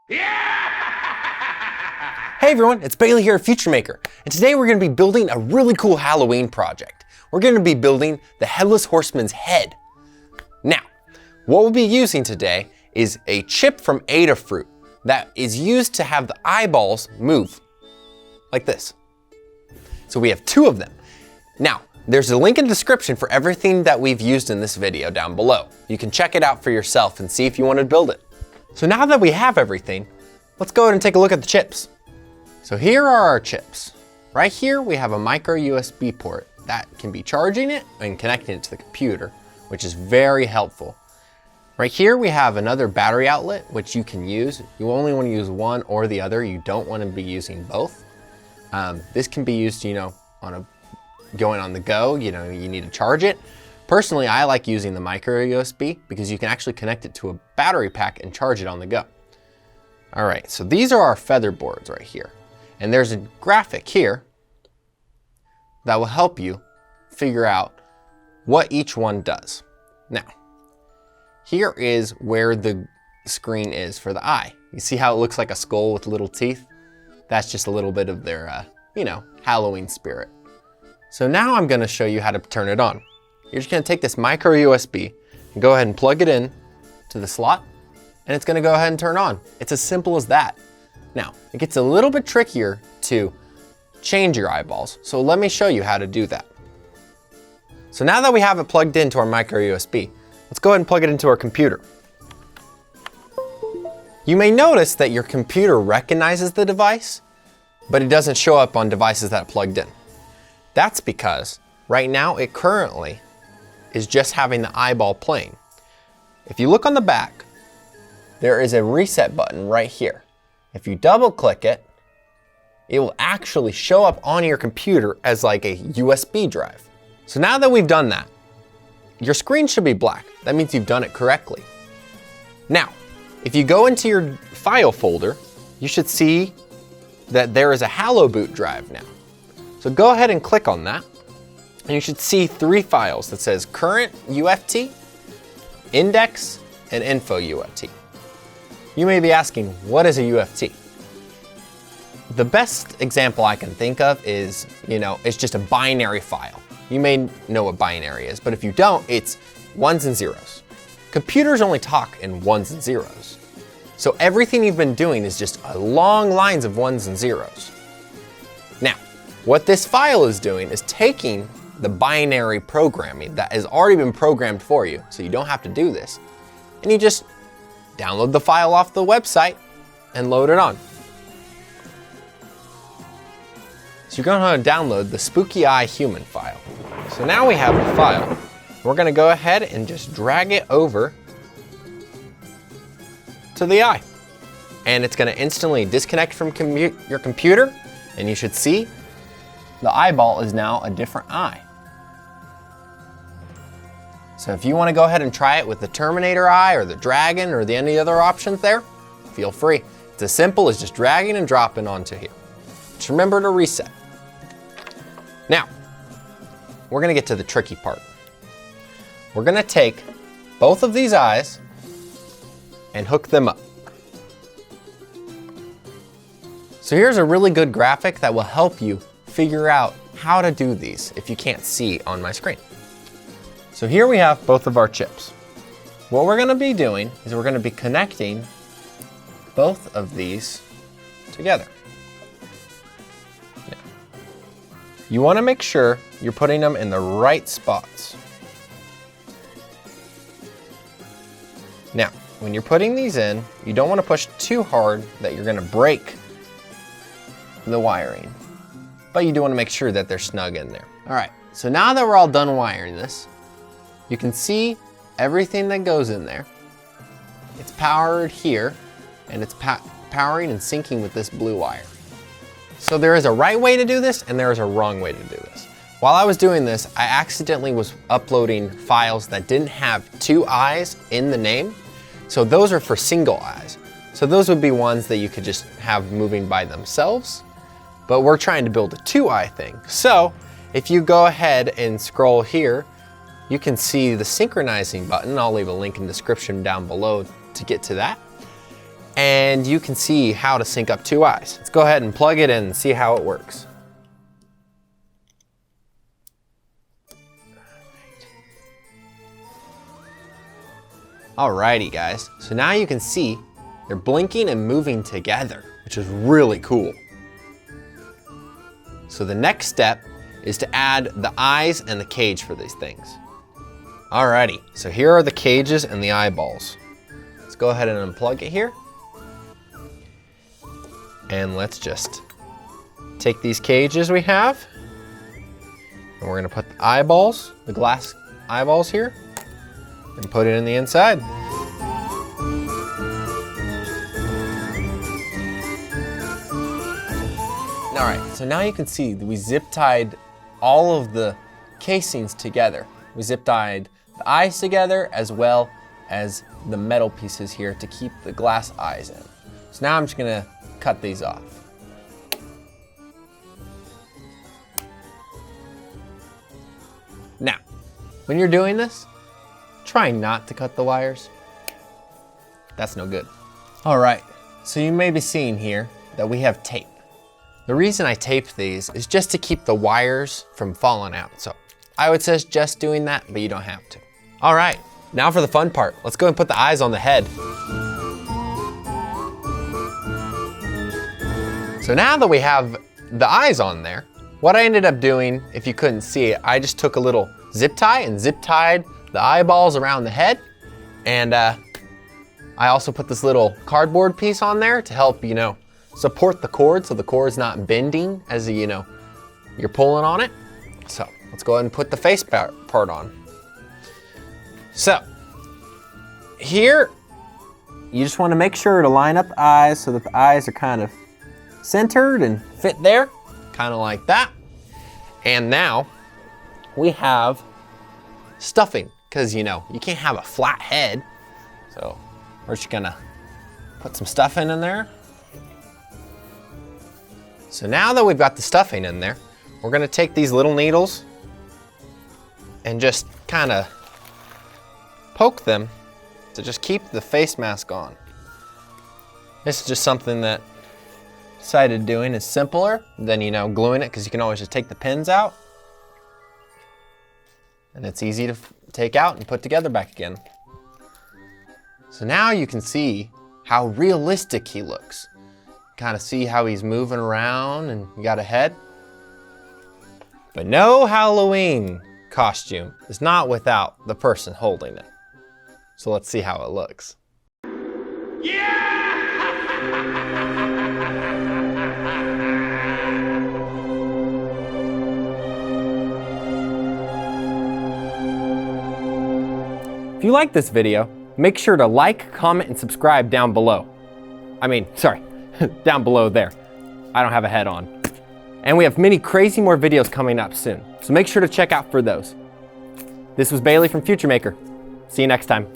Hey everyone, it's Bailey here at Futuremaker, and today we're going to be building a really cool Halloween project. We're going to be building the Headless Horseman's head. Now, what we'll be using today is a chip from Adafruit that is used to have the eyeballs move, like this. So we have two of them. Now, there's a link in the description for everything that we've used in this video down below. You can check it out for yourself and see if you want to build it. So now that we have everything, let's go ahead and take a look at the chips. So here are our chips. Right here we have a micro USB port that can be charging it and connecting it to the computer, which is very helpful. Right here we have another battery outlet which you can use. You only want to use one or the other. You don't want to be using both. This can be used, going on the go, you need to charge it. Personally, I like using the micro USB because you can actually connect it to a battery pack and charge it on the go. All right, so these are our feather boards right here. And there's a graphic here that will help you figure out what each one does. Now, here is where the screen is for the eye. You see how it looks like a skull with little teeth? That's just a little bit of their, Halloween spirit. So now I'm gonna show you how to turn it on. You're just gonna take this micro USB and go ahead and plug it in to the slot, and it's gonna go ahead and turn on. It's as simple as that. Now, it gets a little bit trickier to change your eyeballs, so let me show you how to do that. So now that we have it plugged into our micro USB, let's go ahead and plug it into our computer. You may notice that your computer recognizes the device, but it doesn't show up on devices that are plugged in. That's because right now it currently is just having the eyeball playing. If you look on the back, there is a reset button right here. If you double click it, it will actually show up on your computer as like a USB drive. So now that we've done that, your screen should be black. That means you've done it correctly. Now, if you go into your file folder, you should see that there is a HalloBoot drive now. So go ahead and click on that, and you should see three files that says current UFT, index, and info UFT. You may be asking, what is a UFT? The best example I can think of is, it's just a binary file. You may know what binary is, but if you don't, it's ones and zeros. Computers only talk in ones and zeros. So everything you've been doing is just long lines of ones and zeros. Now, what this file is doing is taking the binary programming that has already been programmed for you, so you don't have to do this, and you just download the file off the website and load it on. So you're going to download the Spooky Eye human file. So now we have the file. We're going to go ahead and just drag it over to the eye. And it's going to instantly disconnect from your computer, and you should see the eyeball is now a different eye. So if you want to go ahead and try it with the Terminator eye or the dragon or any other options there, feel free. It's as simple as just dragging and dropping onto here. Just remember to reset. Now, we're going to get to the tricky part. We're going to take both of these eyes and hook them up. So here's a really good graphic that will help you figure out how to do these if you can't see on my screen. So here we have both of our chips. What we're going to be doing is we're going to be connecting both of these together. Now, you want to make sure you're putting them in the right spots. Now, when you're putting these in, you don't want to push too hard that you're going to break the wiring, but you do want to make sure that they're snug in there. All right, so now that we're all done wiring this, you can see everything that goes in there. It's powered here, and it's powering and syncing with this blue wire. So there is a right way to do this, and there is a wrong way to do this. While I was doing this, I accidentally was uploading files that didn't have two eyes in the name. So those are for single eyes. So those would be ones that you could just have moving by themselves, but we're trying to build a two-eye thing. So if you go ahead and scroll here, you can see the synchronizing button. I'll leave a link in the description down below to get to that. and you can see how to sync up two eyes. Let's go ahead and plug it in and see how it works. Alrighty guys, so now you can see they're blinking and moving together, which is really cool. So the next step is to add the eyes and the cage for these things. Alrighty, so here are the cages and the eyeballs. Let's go ahead and unplug it here. And let's just take these cages we have, and we're gonna put the eyeballs, the glass eyeballs here, and put it in the inside. All right, so now you can see that we zip tied all of the casings together. We zip tied the eyes together as well as the metal pieces here to keep the glass eyes in. So now I'm just gonna cut these off. Now, when you're doing this, try not to cut the wires. That's no good. All right, so you may be seeing here that we have tape. The reason I tape these is just to keep the wires from falling out. So I would suggest just doing that, but you don't have to. All right, now for the fun part. Let's go and put the eyes on the head. So now that we have the eyes on there, what I ended up doing, if you couldn't see it, I just took a little zip tie and zip tied the eyeballs around the head. And I also put this little cardboard piece on there to help, support the cord so the cord's not bending as you're pulling on it. So let's go ahead and put the face part on. So here, you just want to make sure to line up the eyes so that the eyes are kind of centered and fit there, kind of like that. And now we have stuffing, because you can't have a flat head. So we're just gonna put some stuffing in there. So now that we've got the stuffing in there, we're gonna take these little needles and just kind of poke them to just keep the face mask on. This is just something that I decided doing is simpler than gluing it, because you can always just take the pins out. And it's easy to take out and put together back again. So now you can see how realistic he looks. Kind of see how he's moving around and you got a head. But no Halloween costume is not without the person holding it. So let's see how it looks. Yeah! If you like this video, make sure to like, comment, and subscribe down below. Down below there. I don't have a head on. And we have many crazy more videos coming up soon, so make sure to check out for those. This was Bailey from Futuremaker. See you next time.